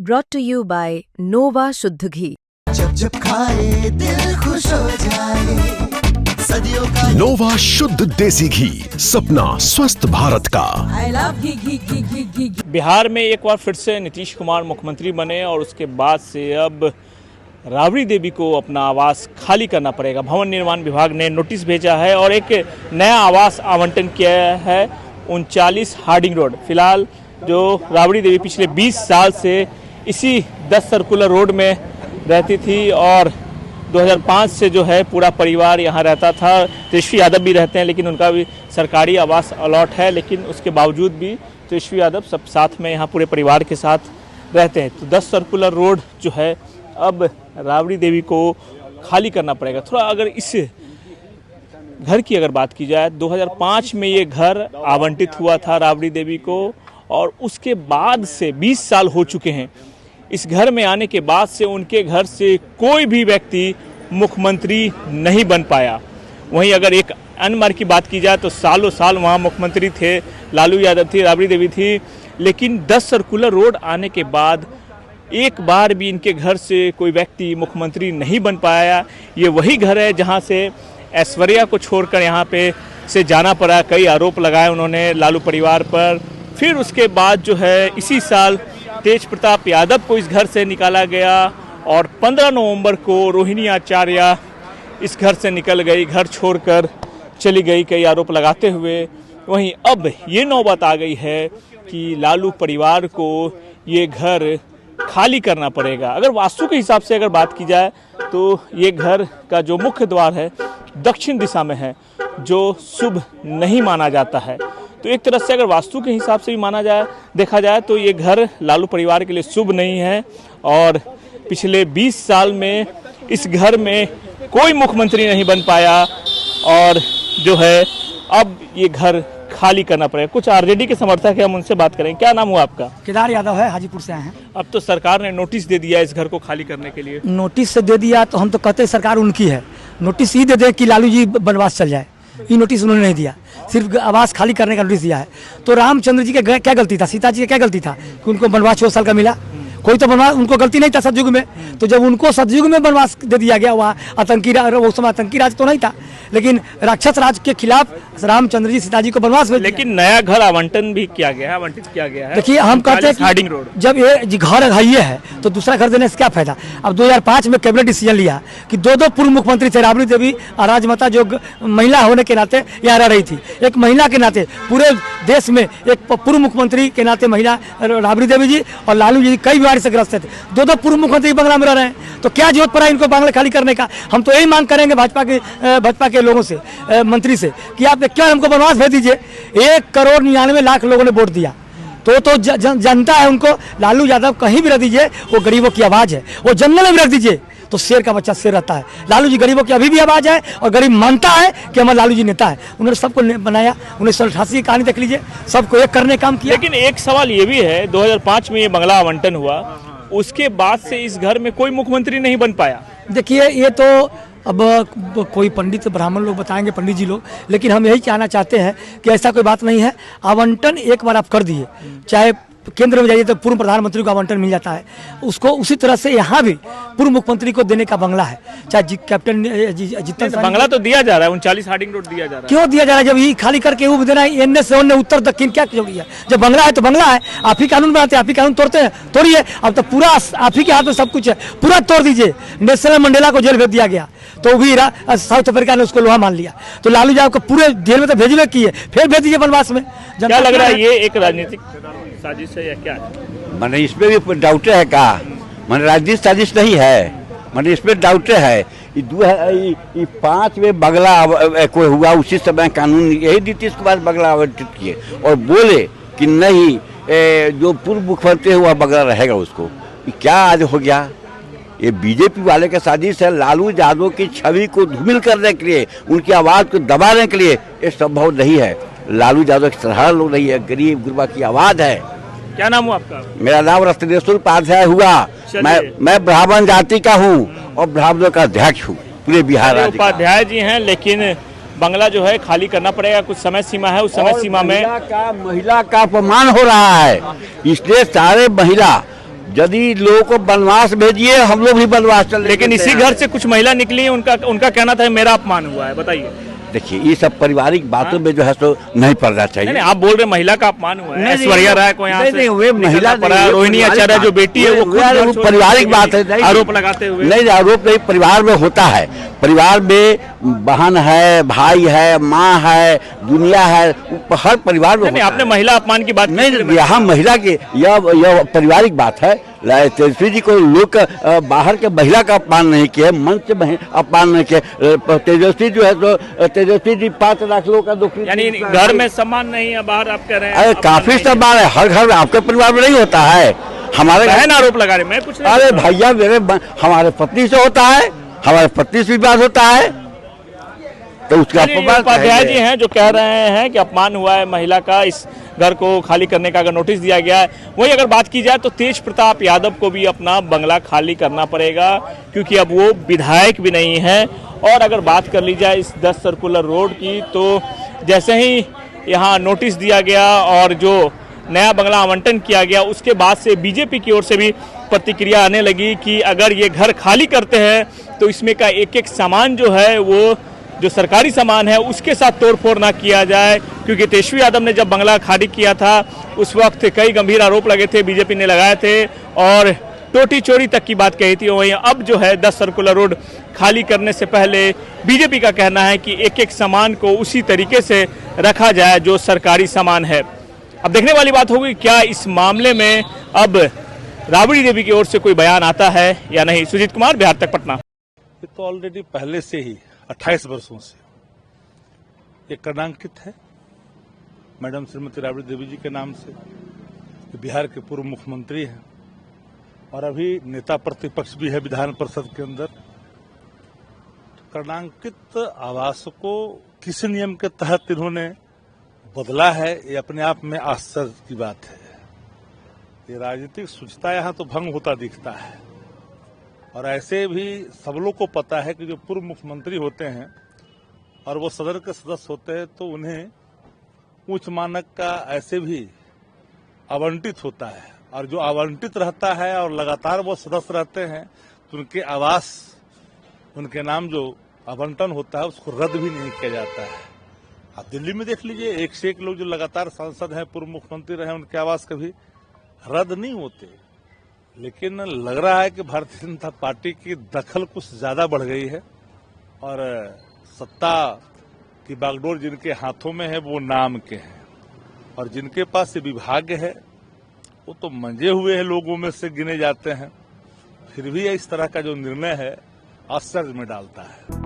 brought to you by Nova शुद्ध घी। जब जब खाए दिल खुश हो जाए, सदियों का नोवा शुद्ध देसी घी, सपना स्वस्थ भारत का। I love घी घी घी घी घी घी। बिहार में एक बार फिर से नीतीश कुमार मुख्यमंत्री बने और उसके बाद से अब राबड़ी देवी को अपना आवास खाली करना पड़ेगा। भवन निर्माण विभाग ने नोटिस भेजा है और एक नया आवास आवंटन किया है 39 हार्डिंग रोड। फिलहाल जो राबड़ी देवी पिछले 20 साल से इसी 10 सर्कुलर रोड में रहती थी और 2005 से जो है पूरा परिवार यहाँ रहता था। तेजस्वी यादव भी रहते हैं, लेकिन उनका भी सरकारी आवास अलॉट है, लेकिन उसके बावजूद भी तेजस्वी यादव सब साथ में यहाँ पूरे परिवार के साथ रहते हैं। तो 10 सर्कुलर रोड जो है अब राबड़ी देवी को खाली करना पड़ेगा। थोड़ा अगर इस घर की अगर बात की जाए, 2005 में ये घर आवंटित हुआ था राबड़ी देवी को और उसके बाद से 20 साल हो चुके हैं। इस घर में आने के बाद से उनके घर से कोई भी व्यक्ति मुख्यमंत्री नहीं बन पाया। वहीं अगर एक अन्य मार्ग की बात की जाए तो सालों साल वहाँ मुख्यमंत्री थे, लालू यादव थी, राबड़ी देवी थी, लेकिन 10 सर्कुलर रोड आने के बाद एक बार भी इनके घर से कोई व्यक्ति मुख्यमंत्री नहीं बन पाया। ये वही घर है जहाँ से ऐश्वर्या को छोड़कर यहाँ पे से जाना पड़ा। कई आरोप लगाए उन्होंने लालू परिवार पर। फिर उसके बाद जो है इसी साल तेज प्रताप यादव को इस घर से निकाला गया और 15 नवंबर को रोहिणी आचार्य इस घर से निकल गई, घर छोड़कर चली गई कई आरोप लगाते हुए। वहीं अब ये नौबत आ गई है कि लालू परिवार को ये घर खाली करना पड़ेगा। अगर वास्तु के हिसाब से अगर बात की जाए तो ये घर का जो मुख्य द्वार है दक्षिण दिशा में है, जो शुभ नहीं माना जाता है। तो एक तरह से अगर वास्तु के हिसाब से भी देखा जाए तो ये घर लालू परिवार के लिए शुभ नहीं है और पिछले 20 साल में इस घर में कोई मुख्यमंत्री नहीं बन पाया और जो है अब ये घर खाली करना पड़ेगा। कुछ आरजेडी के समर्थक हैं, हम उनसे बात करेंगे। क्या नाम हुआ आपका? केदार यादव है, हाजीपुर से आए हैं। अब तो सरकार ने नोटिस दे दिया इस घर को खाली करने के लिए। नोटिस से दे दिया तो हम तो कहते हैं सरकार उनकी है। नोटिस ही दे दे कि लालू जी बनवास चल जाए, ये नोटिस उन्होंने नहीं दिया, सिर्फ आवास खाली करने का नोटिस दिया है। तो रामचंद्र जी के क्या गलती था, सीता जी का क्या गलती था कि उनको बनवास 4 साल का मिला? कोई तो बनवास उनको गलती नहीं था सतयुग में। तो जब उनको सतयुग में बनवास दे दिया गया, वहाँ उस समय आतंकी राज तो नहीं था, लेकिन राक्षस राज के खिलाफ रामचंद्र जी सीता जी को बनवास भेज। लेकिन नया घर आवंटन भी किया गया है, आवंटित किया गया है। देखिए हम कहते हैं हार्डिंग रोड, जब ये घर ये है तो दूसरा घर देने से क्या फायदा। अब 2005 में कैबिनेट डिसीजन लिया कि 2 पूर्व मुख्यमंत्री थे, राबड़ी देवी और राजमाता जो महिला होने के नाते यहाँ रह रही थी। एक महिला के नाते पूरे देश में एक पूर्व मुख्यमंत्री के नाते महिला राबड़ी देवी जी और लालू जी कई बीमारी से ग्रस्त थे। 2 पूर्व मुख्यमंत्री बंगला में रह रहे हैं, तो क्या जरूरत पड़ा इनको बांग्ला खाली करने का। हम तो यही मांग करेंगे भाजपा के लोगों से, मंत्री से, कि आप क्यों हमको बनवास भेज दीजिए। 1,99,00,000 लोगों ने वोट दिया तो जनता है उनको। लालू यादव कहीं भी रख दीजिए, वो गरीबों की आवाज है। वो जंगल में भी रख दीजिए तो शेर का बच्चा शेर रहता है। लालू जी गरीबों की अभी भी आवाज है और गरीब मानता है कि हमारे लालू जी नेता है। उन्होंने सबको बनाया, 1988 की कहानी देख लीजिए, सबको एक करने काम किया। लेकिन एक सवाल ये भी है, 2005 में ये बंगला आवंटन हुआ, उसके बाद से इस घर में कोई मुख्यमंत्री नहीं बन पाया। देखिए ये तो अब कोई पंडित ब्राह्मण लोग बताएंगे, पंडित जी लोग, लेकिन हम यही कहना चाहते हैं कि ऐसा कोई बात नहीं है। आवंटन एक बार आप कर दिए, चाहे केंद्र में जाइए तो पूर्व प्रधानमंत्री को आवंटन मिल जाता है, उसको उसी तरह से यहाँ भी पूर्व मुख्यमंत्री को देने का बंगला है। चाहे कैप्टन जितना बंगला तो दिया जा रहा है, 39 हार्डिंग रोड दिया जा रहा है। क्यों दिया जा रहा है? जब ये खाली करके वो देना है, एन से ओन उत्तर दक्षिण क्या जरूरी है? जब बंगला है तो बंगला है। आप ही कानून बनाते हैं, आप ही कानून तोड़िए। अब तो पूरा आप ही के हाथ में सब कुछ है, पूरा तोड़ दीजिए। नेल्सन मंडेला को जेल भेज दिया गया तो भी साउथ अफ्रीका ने उसको लोहा मान लिया। तो लालू यादव को पूरे जेल में तो भेजने की है, फिर भेज दीजिए बनवास में। क्या लग रहा है ये एक राजनीतिक साजिश है या क्या है? मैंने इसमें भी डाउट है का, मैंने राजनीतिक साजिश नहीं है, मैंने इसमें डाउट है। 2005 में बंगला कोई हुआ, उसी समय कानून यही नीतीश कुमार बंगला आवंटित किए और बोले कि नहीं जो पूर्व मुख्यमंत्री हुआ बंगला रहेगा उसको। क्या आज हो गया? ये बीजेपी वाले का साजिश है। लालू यादव की छवि को धूमिल करने के लिए, उनकी आवाज़ को दबाने के लिए ये संभव नहीं है। लालू यादव एक साधारण लोग नहीं है, गरीब गुरबा की आवाज़ है। क्या नाम हुआ आपका? मेरा नाम रत्नेश्वर उपाध्याय हुआ। मैं ब्राह्मण जाति का हूँ और ब्राह्मणों का अध्यक्ष हूँ पूरे बिहार राज्य। उपाध्याय जी हैं, लेकिन बंगला जो है खाली करना पड़ेगा, कुछ समय सीमा है, उस समय सीमा में महिला का अपमान हो रहा है, इसलिए सारे महिला यदि लोगों को बनवास भेजिए, हम लोग भी बनवास चल। लेकिन इसी घर से कुछ महिला निकली, उनका कहना था मेरा अपमान हुआ है, बताइए। देखिए ये सब पारिवारिक बातों में जो है तो नहीं पड़ना चाहिए। नहीं, आप बोल रहे महिला का अपमान हुआ है। ऐश्वर्या राय को यहाँ से वे महिला रोहिणी आचार्य जो बेटी है वो पारिवारिक बात है, आरोप लगाते हुए। नहीं, आरोप नहीं, परिवार में होता है। परिवार में बहन है, भाई है, माँ है, दुनिया है, हर परिवार में। आपने महिला अपमान की बात नहीं, यहाँ महिला की यह पारिवारिक बात है। तेजस्वी जी को लोग बाहर के महिला का अपमान नहीं किया, मन से अपमान नहीं किया। तेजस्वी जो है तो तेजस्वी जी 5 लाख लोगों का दुख, यानी घर में सम्मान नहीं है, बाहर आप कह रहे हैं। अरे काफी सम्मान है, हर घर आपके परिवार में नहीं होता है। हमारे बहन आरोप लगा रहे, मैं कुछ नहीं। अरे भैया मेरे हमारे पत्नी से होता है, हमारे पत्नी से विवाद होता है, तो उसका उपाध्याय जी हैं जो कह रहे हैं कि अपमान हुआ है महिला का, इस घर को खाली करने का अगर नोटिस दिया गया है। वहीं अगर बात की जाए तो तेज प्रताप यादव को भी अपना बंगला खाली करना पड़ेगा, क्योंकि अब वो विधायक भी नहीं है। और अगर बात कर ली जाए इस 10 सर्कुलर रोड की, तो जैसे ही यहाँ नोटिस दिया गया और जो नया बंगला आवंटन किया गया, उसके बाद से बीजेपी की ओर से भी प्रतिक्रिया आने लगी कि अगर ये घर खाली करते हैं तो इसमें का एक एक सामान जो है, वो जो सरकारी सामान है उसके साथ तोड़फोड़ ना किया जाए। क्योंकि तेजस्वी यादव ने जब बंगला खाली किया था उस वक्त कई गंभीर आरोप लगे थे, बीजेपी ने लगाए थे और टोटी चोरी तक की बात कही थी। वहीं अब जो है 10 सर्कुलर रोड खाली करने से पहले बीजेपी का कहना है कि एक एक सामान को उसी तरीके से रखा जाए जो सरकारी सामान है। अब देखने वाली बात होगी क्या इस मामले में अब राबड़ी देवी की ओर से कोई बयान आता है या नहीं। सुजीत कुमार, बिहार तक पटना। ये तो ऑलरेडी पहले से ही 28 वर्षों से ये कलंकित है मैडम श्रीमती राबड़ी देवी जी के नाम से। बिहार के पूर्व मुख्यमंत्री हैं और अभी नेता प्रतिपक्ष भी है विधान परिषद के अंदर। कलंकित आवास को किस नियम के तहत इन्होंने बदला है, ये अपने आप में आश्चर्य की बात है। ये राजनीतिक शुचिता यहाँ तो भंग होता दिखता है। और ऐसे भी सब लोग को पता है कि जो पूर्व मुख्यमंत्री होते हैं और वो सदन के सदस्य होते हैं तो उन्हें उच्च मानक का ऐसे भी आवंटित होता है। और जो आवंटित रहता है और लगातार वो सदस्य रहते हैं तो उनके आवास, उनके नाम जो आवंटन होता है उसको रद्द भी नहीं किया जाता है। आप दिल्ली में देख लीजिए, एक से एक लोग जो लगातार सांसद हैं, पूर्व मुख्यमंत्री रहे, उनके आवास कभी रद्द नहीं होते। लेकिन लग रहा है कि भारतीय जनता पार्टी की दखल कुछ ज्यादा बढ़ गई है और सत्ता की बागडोर जिनके हाथों में है वो नाम के हैं और जिनके पास ये विभाग है वो तो मंजे हुए हैं लोगों में से गिने जाते हैं। फिर भी इस तरह का जो निर्णय है आश्चर्य में डालता है।